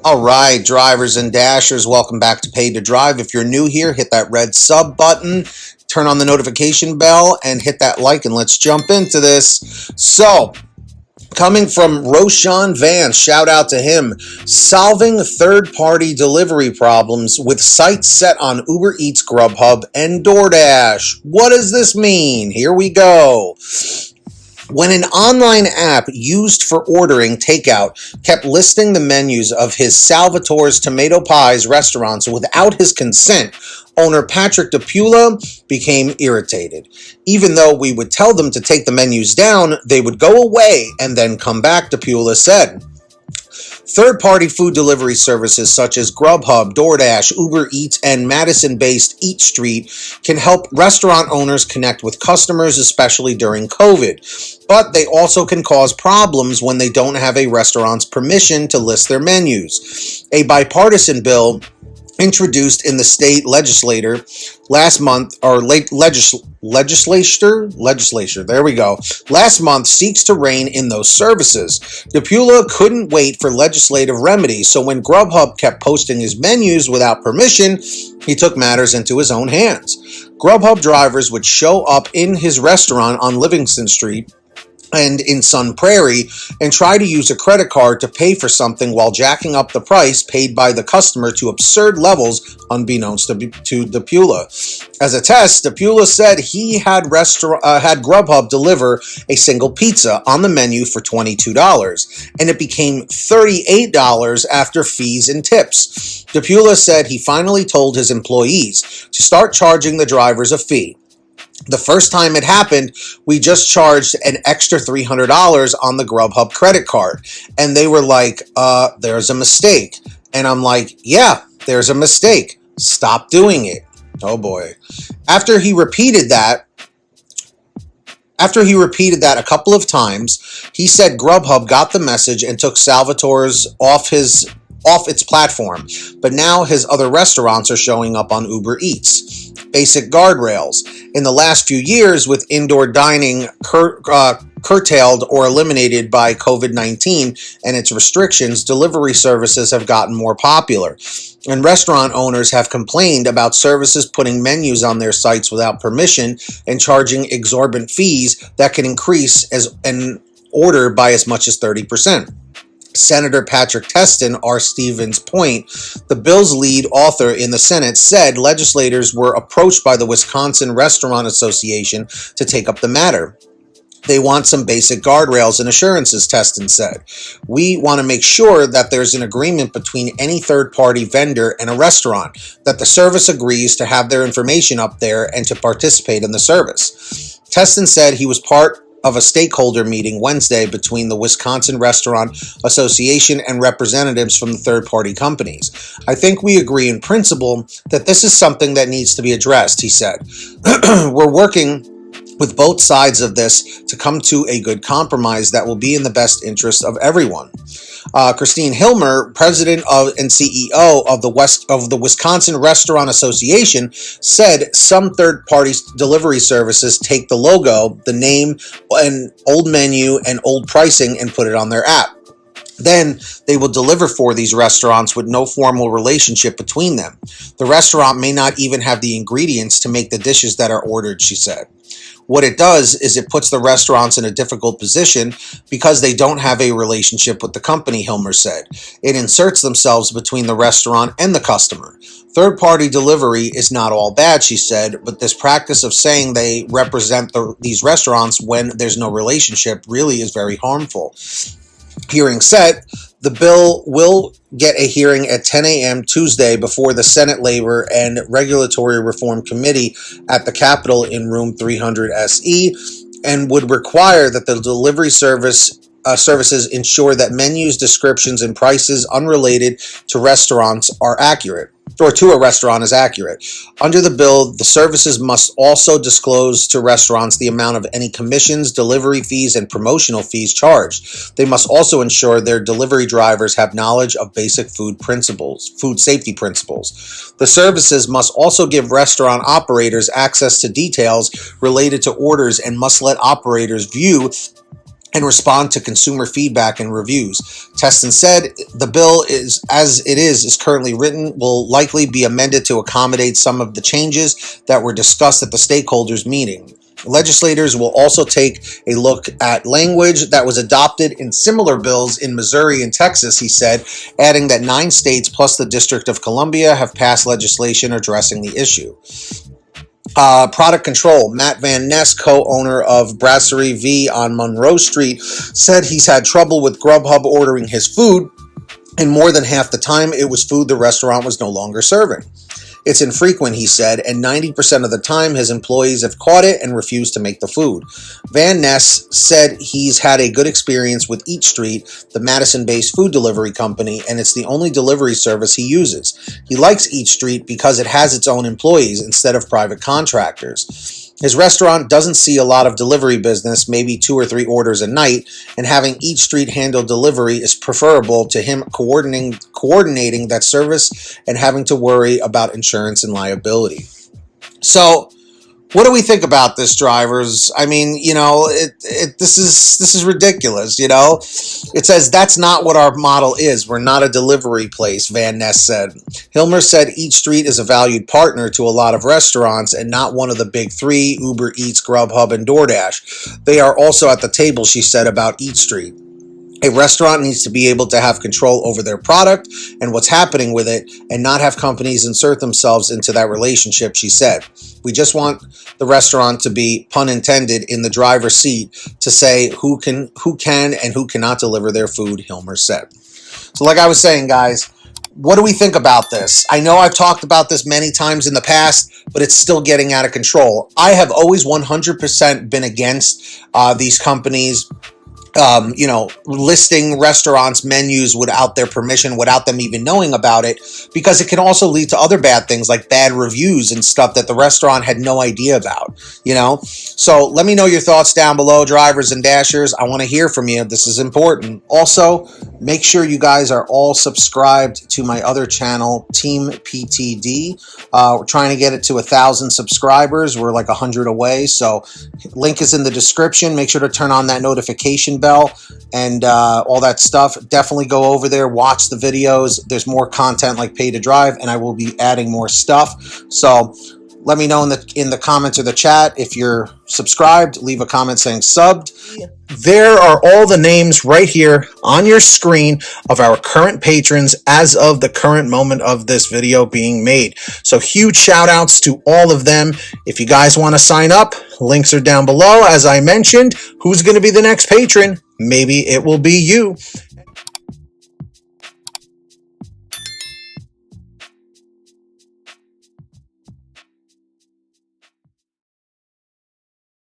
All right, drivers and dashers, welcome back to Pay to Drive. If you're new here, hit that red sub button, turn on the notification bell, and hit that like, and let's jump into this. So, coming from Roshan Vance, shout out to him, solving third-party delivery problems with sites set on Uber Eats, GrubHub, and DoorDash. What does this mean? Here we go. When an online app used for ordering takeout kept listing the menus of his Salvatore's Tomato Pies restaurants without his consent, owner Patrick DePula became irritated. Even though we would tell them to take the menus down, they would go away and then come back, DePula said. Third-party food delivery services such as GrubHub, DoorDash, Uber Eats, and Madison-based Eat Street can help restaurant owners connect with customers, especially during COVID. But they also can cause problems when they don't have a restaurant's permission to list their menus. A bipartisan bill introduced in the state legislature last month, or legislature, there we go, last month seeks to rein in those services. DePula couldn't wait for legislative remedies, so when GrubHub kept posting his menus without permission, he took matters into his own hands. GrubHub drivers would show up in his restaurant on Livingston Street and in Sun Prairie and try to use a credit card to pay for something while jacking up the price paid by the customer to absurd levels unbeknownst to DePula. As a test, DePula said he had GrubHub deliver a single pizza on the menu for $22, and it became $38 after fees and tips. DePula said he finally told his employees to start charging the drivers a fee. The first time it happened, we just charged an extra $300 on the GrubHub credit card. And they were like, there's a mistake. And I'm like, yeah, there's a mistake. Stop doing it. Oh boy. After he repeated that a couple of times, he said GrubHub got the message and took Salvatore's off its platform. But now his other restaurants are showing up on Uber Eats. Basic guardrails. In the last few years, with indoor dining curtailed or eliminated by COVID-19 and its restrictions, delivery services have gotten more popular. And restaurant owners have complained about services putting menus on their sites without permission and charging exorbitant fees that can increase an order by as much as 30%. Senator Patrick Teston, R. Stevens Point, the bill's lead author in the Senate, said legislators were approached by the Wisconsin Restaurant Association to take up the matter. They want some basic guardrails and assurances, Teston said. We want to make sure that there's an agreement between any third-party vendor and a restaurant, that the service agrees to have their information up there and to participate in the service. Teston said he was part of a stakeholder meeting Wednesday between the Wisconsin Restaurant Association and representatives from the third-party companies. I think we agree in principle that this is something that needs to be addressed, he said. We're working with both sides of this to come to a good compromise that will be in the best interest of everyone. Christine Hilmer, president and CEO of the Wisconsin Restaurant Association, said some third-party delivery services take the logo, the name, and old menu and old pricing and put it on their app. Then they will deliver for these restaurants with no formal relationship between them. The restaurant may not even have the ingredients to make the dishes that are ordered, she said. What it does is it puts the restaurants in a difficult position because they don't have a relationship with the company, Hilmer said. It inserts themselves between the restaurant and the customer. Third-party delivery is not all bad, she said, but this practice of saying they represent these restaurants when there's no relationship really is very harmful. Hearing set, the bill will get a hearing at 10 a.m. Tuesday before the Senate Labor and Regulatory Reform Committee at the Capitol in room 300 SE, and would require that the delivery services ensure that menus, descriptions, and prices unrelated to restaurants are accurate, or to a restaurant is accurate. Under the bill, the services must also disclose to restaurants the amount of any commissions, delivery fees, and promotional fees charged. They must also ensure their delivery drivers have knowledge of basic food safety principles. The services must also give restaurant operators access to details related to orders and must let operators view and respond to consumer feedback and reviews. Teston said the bill is currently written will likely be amended to accommodate some of the changes that were discussed at the stakeholders meeting. Legislators will also take a look at language that was adopted in similar bills in Missouri and Texas, he said, adding that 9 states plus the District of Columbia have passed legislation addressing the issue. Product control. Matt Van Ness, co-owner of Brasserie V on Monroe Street, said he's had trouble with GrubHub ordering his food, and more than half the time it was food the restaurant was no longer serving. It's infrequent, he said, and 90% of the time his employees have caught it and refused to make the food. Van Ness said he's had a good experience with Eat Street, the Madison-based food delivery company, and it's the only delivery service he uses. He likes Eat Street because it has its own employees instead of private contractors. His restaurant doesn't see a lot of delivery business, maybe 2 or 3 orders a night, and having Eat Street handle delivery is preferable to him coordinating that service and having to worry about insurance and liability. So, what do we think about this, drivers? I mean, this is ridiculous, It says that's not what our model is. We're not a delivery place, Van Ness said. Hilmer said Eat Street is a valued partner to a lot of restaurants and not one of the big 3, Uber Eats, GrubHub, and DoorDash. They are also at the table, she said, about Eat Street. A restaurant needs to be able to have control over their product and what's happening with it and not have companies insert themselves into that relationship, she said. We just want the restaurant to be, pun intended, in the driver's seat to say who can and who cannot deliver their food, Hilmer said. So like I was saying, guys, what do we think about this? I know I've talked about this many times in the past, but it's still getting out of control. I have always 100% been against these companies listing restaurants' menus without their permission, without them even knowing about it, because it can also lead to other bad things like bad reviews and stuff that the restaurant had no idea about, So let me know your thoughts down below, drivers and dashers. I want to hear from you. This is important. Also, make sure you guys are all subscribed to my other channel, Team PTD. We're trying to get it to 1,000 subscribers. We're like 100 away. So link is in the description. Make sure to turn on that notification bell and all that stuff. Definitely go over there, watch the videos. There's more content like Pay to Drive, and I will be adding more stuff. So let me know in the comments or the chat if you're subscribed. Leave a comment saying subbed. There are all the names right here on your screen of our current patrons as of the current moment of this video being made. So huge shout outs to all of them. If you guys want to sign up, links are down below. As I mentioned, who's going to be the next patron? Maybe it will be you.